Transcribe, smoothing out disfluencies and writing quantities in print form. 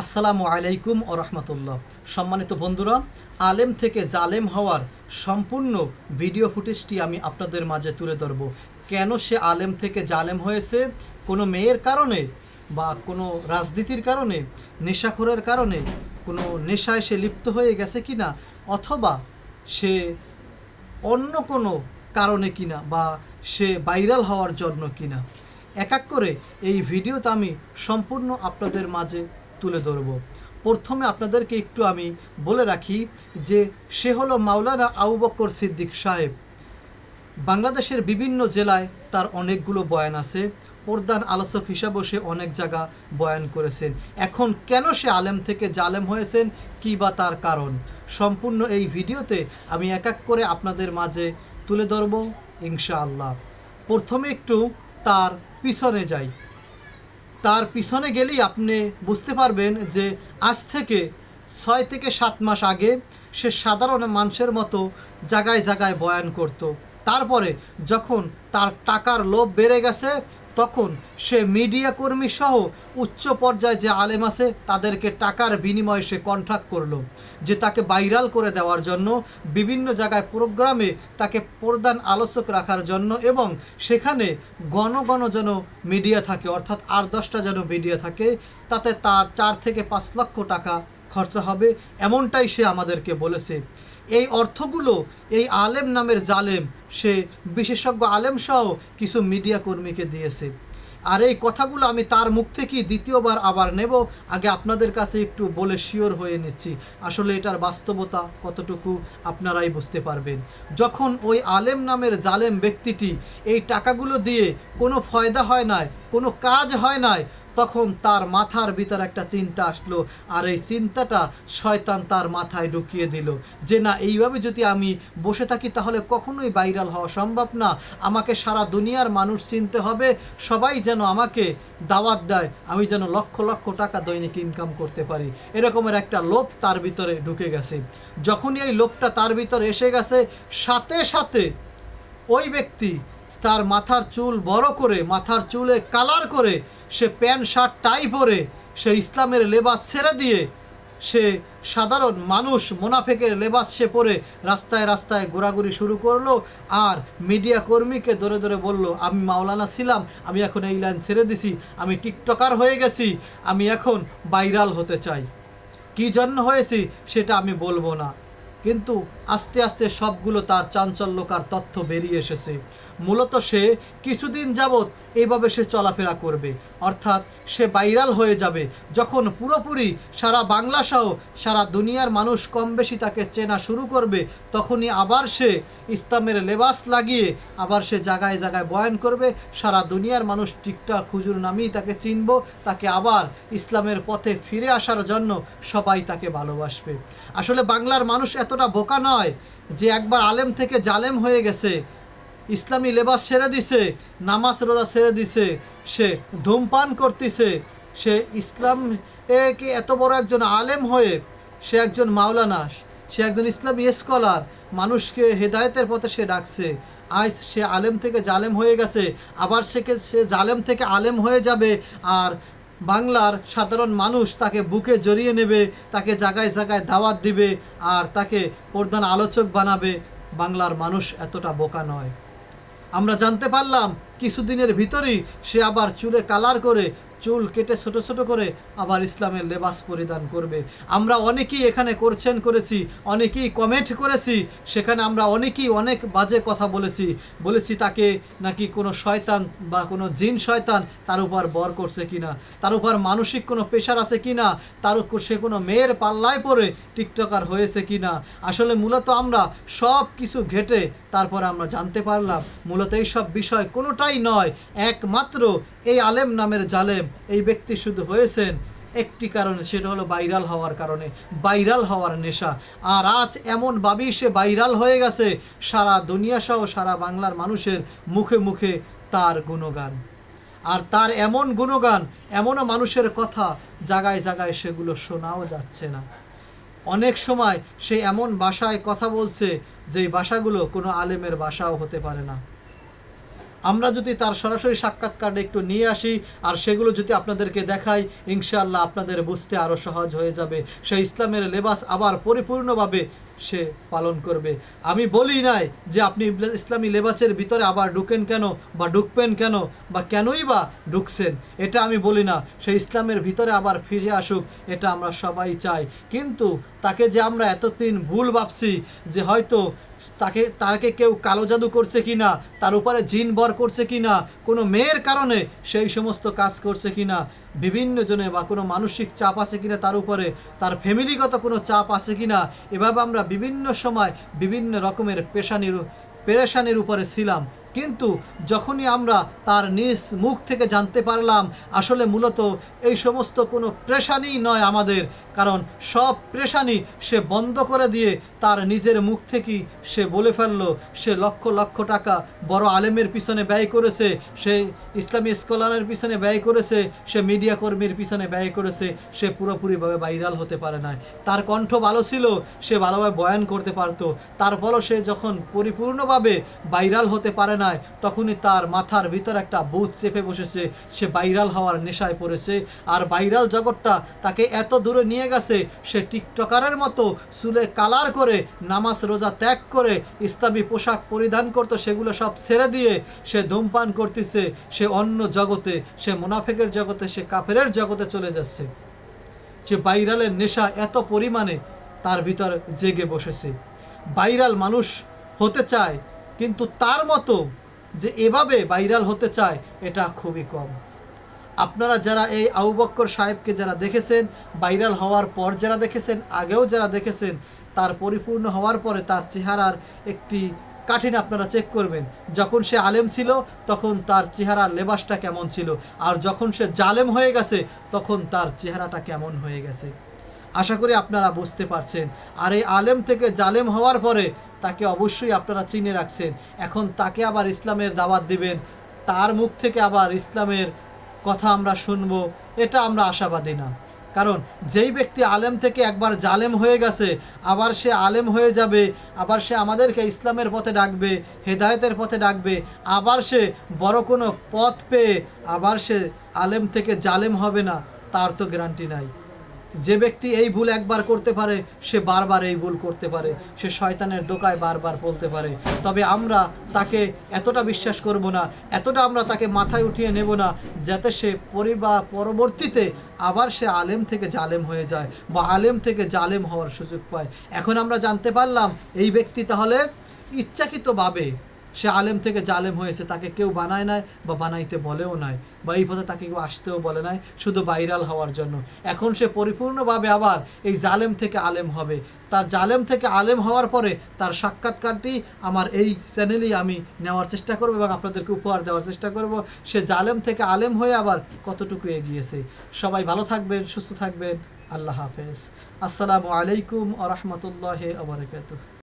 আসসালামু আলাইকুম ও রহমতুল্লাহ। সম্মানিত বন্ধুরা, আলেম থেকে জালেম হওয়ার সম্পূর্ণ ভিডিও ফুটেজটি আমি আপনাদের মাঝে তুলে ধরব। কেন সে আলেম থেকে জালেম হয়েছে? কোনো মেয়ের কারণে, বা কোনো রাজনীতির কারণে, নেশাখোরের কারণে, কোনো নেশায় সে লিপ্ত হয়ে গেছে কিনা, অথবা সে অন্য কোনো কারণে কিনা, বা সে ভাইরাল হওয়ার জন্য কিনা, এক এক করে এই ভিডিওতে আমি সম্পূর্ণ আপনাদের মাঝে তুলে ধরব। প্রথমে আপনাদেরকে একটু আমি বলে রাখি যে সে হলো মাওলানা আবু বকর সিদ্দিক সাহেব। বাংলাদেশের বিভিন্ন জেলায় তার অনেকগুলো বয়ান আছে। প্রধান আলোচক হিসাবেও সে অনেক জায়গা বয়ান করেছেন। এখন কেন সে আলেম থেকে জালেম হয়েছেন, কী বা তার কারণ, সম্পূর্ণ এই ভিডিওতে আমি এক এক করে আপনাদের মাঝে তুলে ধরব ইনশাআল্লাহ। প্রথমে একটু তার পিছনে যাই। তার পিছনে গেলেই আপনি বুঝতে পারবেন যে আজ থেকে 6 থেকে 7 মাস আগে সে সাধারণ মানুষের মতো জায়গায় জায়গায় বয়ান করত। তারপরে যখন তার টাকার লোভ বেড়ে গেছে, তখন সে মিডিয়া কর্মী সহ উচ্চ পর্যায়ে যে আলেম আছে তাদেরকে টাকার বিনিময়ে সে কন্ট্রাক্ট করলো যে তাকে ভাইরাল করে দেওয়ার জন্য, বিভিন্ন জায়গায় প্রোগ্রামে তাকে প্রধান আলোচক রাখার জন্য, এবং সেখানে ঘন ঘন যেন মিডিয়া থাকে, অর্থাৎ 8-10টা যেন মিডিয়া থাকে, তাতে তার 4 থেকে 5 লক্ষ টাকা খরচা হবে, এমনটাই সে আমাদেরকে বলেছে। এই অর্থগুলো এই আলেম নামের জালেম সে বিশেষজ্ঞ আলেম সহ কিছু মিডিয়া কর্মীকে দিয়েছে। আর এই কথাগুলো আমি তার মুখ থেকেই দ্বিতীয়বার আবার নেব। আগে আপনাদের কাছে একটু বলে শিওর হয়ে নিচ্ছি আসলে এটার বাস্তবতা কতটুকু আপনারাই বুঝতে পারবেন। যখন ওই আলেম নামের জালেম ব্যক্তিটি এই টাকাগুলো দিয়ে কোনো ফয়দা হয় নাই, কোনো কাজ হয় নাই, তখন তার মাথার ভিতর একটা চিন্তা আসলো, আর এই চিন্তাটা শয়তান তার মাথায় ঢুকিয়ে দিল যে না, এইভাবে যদি আমি বসে থাকি তাহলে কখনোই ভাইরাল হওয়া সম্ভব না, আমাকে সারা দুনিয়ার মানুষ চিনতে হবে, সবাই যেন আমাকে দাওয়াত দেয়, আমি যেন লক্ষ লক্ষ টাকা দৈনিক ইনকাম করতে পারি। এরকমের একটা লোভ তার ভিতরে ঢুকে গেছে। যখনই এই লোভটা তার ভিতরে এসে গেছে, সাথে সাথে ওই ব্যক্তি তার মাথার চুল বড় করে, মাথার চুলে কালার করে, সে প্যান্ট শার্ট টাই পরে, সে ইসলামের লেবাস ছেড়ে দিয়ে সে সাধারণ মানুষ মোনাফেকের লেবাস সে পরে রাস্তায় রাস্তায় ঘোরাঘুরি শুরু করলো। আর মিডিয়া কর্মীকে ধরে ধরে বলল, আমি মাওলানা ছিলাম, আমি এখন এই লাইন ছেড়ে দিছি, আমি টিকটকার হয়ে গেছি, আমি এখন ভাইরাল হতে চাই। কী জন্য হয়েছি সেটা আমি বলবো না, কিন্তু আস্তে আস্তে সবগুলো তার চাঞ্চল্যকার তথ্য বেরিয়ে এসেছে। মূলত সে কিছুদিন যাবৎ এইভাবে সে চলাফেরা করবে, অর্থাৎ সে ভাইরাল হয়ে যাবে। যখন পুরোপুরি সারা বাংলা সহ সারা দুনিয়ার মানুষ কম বেশি তাকে চেনা শুরু করবে, তখনই আবার সে ইসলামের লেবাস লাগিয়ে আবার সে জায়গায় জায়গায় বয়ান করবে। সারা দুনিয়ার মানুষ টিকটক হুজুর নামেই তাকে চিনব, তাকে আবার ইসলামের পথে ফিরে আসার জন্য সবাই তাকে ভালোবাসবে। আসলে বাংলার মানুষ এতটা বোকা নয় যে একবার আলেম থেকে জালেম হয়ে গেছে, ইসলামী লেবাস ছেড়ে দিছে, নামাজ রোজা ছেড়ে দিছে, সে ধূমপান করতেছে, সে ইসলাম কে এত বড় একজন আলেম হয়ে সে একজন মাওলানা, সে একজন ইসলামী স্কলার, মানুষকে হেদায়েতের পথে সে ডাকছে। আজ সে আলেম থেকে জালেম হয়ে গেছে, আবার সে জালেম থেকে আলেম হয়ে যাবে, আর বাংলার সাধারণ মানুষ তাকে বুকে জড়িয়ে নেবে, তাকে জায়গায় জায়গায় দাওয়াত দিবে, আর তাকে প্রধান আলোচক বানাবে। বাংলার মানুষ এতটা বোকা নয়। আমরা জানতে পারলাম কিছুদিনের ভিতরেই সে আবার চুলে কালার করে, চুল কেটে ছোট ছোট করে আবার ইসলামের লেবাস পরিধান করবে। আমরা অনেকেই এখানে করেছি, অনেকেই কমেন্ট করেছি, সেখানে আমরা অনেকেই অনেক বাজে কথা বলেছি তাকে নাকি কোনো শয়তান বা কোনো জিন শয়তান তার উপর বর করছে কিনা, তার উপর মানসিক কোনো প্রেশার আছে কিনা, তার উপর সে কোনো মেয়ের পাল্লায় পড়ে টিকটকার হয়েছে কিনা। আসলে মূলত আমরা সব কিছু ঘেটে তারপর আমরা জানতে পারলাম মূলত এই সব বিষয় কোনোটাই নয়, একমাত্র এই আলেম নামের জালেম এই ব্যক্তি শুধু হয়েছেন একটি কারণে, সেটা হলো ভাইরাল হওয়ার কারণে, ভাইরাল হওয়ার নেশা। আর আজ এমনভাবেই সে ভাইরাল হয়ে গেছে, সারা দুনিয়া সহ সারা বাংলার মানুষের মুখে মুখে তার গুণগান। আর তার এমন গুণগান, এমনও মানুষের কথা জায়গায় জায়গায় সেগুলো শোনাও যাচ্ছে না। অনেক সময় সে এমন ভাষায় কথা বলছে যেই ভাষাগুলো কোনো আলেমের ভাষাও হতে পারে না। আমরা যদি তার সরাসরি সাক্ষাৎকারটা একটু নিয়ে আসি আর সেগুলো যদি আপনাদেরকে দেখাই, ইনশাআল্লাহ আপনাদের বুঝতে আরও সহজ হয়ে যাবে। সে ইসলামের লেবাস আবার পরিপূর্ণভাবে সে পালন করবে। আমি বলি নাই যে আপনি ইসলামী লেবাসের ভিতরে আবার ঢুকেন কেন বা ঢুকবেন কেন বা কেনই বা ঢুকছেন, এটা আমি বলি না। সে ইসলামের ভিতরে আবার ফিরে আসুক, এটা আমরা সবাই চাই। কিন্তু তাকে যে আমরা এতদিন ভুল ভাবছি যে হয়তো তাকে কেউ কালো জাদু করছে কিনা, তার উপরে জিন বর করছে কিনা, কোনো মেয়ের কারণে সেই সমস্ত কাজ করছে কিনা, বিভিন্ন জনে বা কোনো মানসিক চাপ আছে কিনা তার উপরে, তার ফ্যামিলিগত কোনো চাপ আছে কিনা, এভাবে আমরা বিভিন্ন সময় বিভিন্ন রকমের পেরেশানির উপরে ছিলাম। কিন্তু যখনই আমরা তার নিজ মুখ থেকে জানতে পারলাম আসলে মূলত এই সমস্ত কোনো পেরেশানি নয় আমাদের, কারণ সব পেরেশানি সে বন্ধ করে দিয়ে তার নিজের মুখ থেকেই সে বলে ফেললো সে লক্ষ লক্ষ টাকা বড় আলেমের পিছনে ব্যয় করেছে, সে ইসলামী স্কলারের পিছনে ব্যয় করেছে, সে মিডিয়া কর্মীর পিছনে ব্যয় করেছে, সে পুরোপুরিভাবে ভাইরাল হতে পারে না। তার কণ্ঠ ভালো ছিল, সে ভালোভাবে বয়ান করতে পারতো, তারপরও সে যখন পরিপূর্ণভাবে ভাইরাল হতে পারে না, তখনই তার মাথার ভিতর একটা ভূত চেপে বসেছে, সে ভাইরাল হওয়ার নেশায় পড়েছে। আর ভাইরাল জগৎটা তাকে এত দূরে নিয়ে গেছে, সে টিকটকারের মতো চুলে কালার করে নামাজ রোজা ত্যাগ করে ইসলামী পোশাক পরিধান করতো, সেগুলো সব ছেড়ে দিয়ে সে ধূমপান করতেছে, সে অন্য জগতে, সে মুনাফিকের জগতে, সে কাফেরের জগতে চলে যাচ্ছে। সে ভাইরালের নেশা এত পরিমাণে তার ভিতর জেগে বসেছে। ভাইরাল মানুষ হতে চায়, কিন্তু তার মতো যে এভাবে ভাইরাল হতে চায় এটা খুবই কম। আপনারা যারা এই আবু বক্কর সাহেবকে যারা দেখেছেন, ভাইরাল হওয়ার পর যারা দেখেছেন, আগেও যারা দেখেছেন, তার পরিপূর্ণ হওয়ার পরে তার চেহারার একটি কাঠিন্য আপনারা চেক করবেন। যখন সে আলেম ছিল তখন তার চেহারার লেবাসটা কেমন ছিল, আর যখন সে জালেম হয়ে গেছে তখন তার চেহারাটা কেমন হয়ে গেছে। আশা করি আপনারা বুঝতে পারছেন। আর এই আলেম থেকে জালেম হওয়ার পরে তাকে অবশ্যই আপনারা চিনে রাখছেন, এখন তাকে আবার ইসলামের দাওয়াত দিবেন, তার মুখ থেকে আবার ইসলামের কথা আমরা শুনবো, এটা আমরা আশাবাদী না। কারণ যেই ব্যক্তি আলেম থেকে একবার জালেম হয়ে গেছে, আবার সে আলেম হয়ে যাবে, আবার সে আমাদেরকে ইসলামের পথে ডাকবে, হেদায়েতের পথে ডাকবে, আবার সে বড় কোনো পথ পেয়ে আবার সে আলেম থেকে জালেম হবে না, তার তো গ্যারান্টি নাই। যে ব্যক্তি এই ভুল একবার করতে পারে সে বারবার এই ভুল করতে পারে, সে শয়তানের দোকায় বারবার বলতে পারে। তবে আমরা তাকে এতটা বিশ্বাস করব না, এতটা আমরা তাকে মাথায় উঠিয়ে নেব না যাতে সে পরবর্তীতে আবার সে আলেম থেকে জালেম হয়ে যায় বা আলেম থেকে জালেম হওয়ার সুযোগ পায়। এখন আমরা জানতে পারলাম এই ব্যক্তি তাহলে ইচ্ছাকৃতভাবে সে আলেম থেকে জালেম হয়েছে, তাকে কেউ বানায় নাই বা বানাইতে বলেও নাই, বা এই পথে তাকে কেউ আসতেও বলে নাই, শুধু ভাইরাল হওয়ার জন্য। এখন সে পরিপূর্ণভাবে আবার এই জালেম থেকে আলেম হবে। তার জালেম থেকে আলেম হওয়ার পরে তার সাক্ষাৎকারটি আমার এই চ্যানেলেই আমি নেওয়ার চেষ্টা করব এবং আপনাদেরকে উপহার দেওয়ার চেষ্টা করব, সে জালেম থেকে আলেম হয়ে আবার কতটুকু এগিয়েছে। সবাই ভালো থাকবেন, সুস্থ থাকবেন। আল্লাহ হাফেজ। আসসালামু আলাইকুম ওয়া রাহমাতুল্লাহি ওয়া বারাকাতুহু।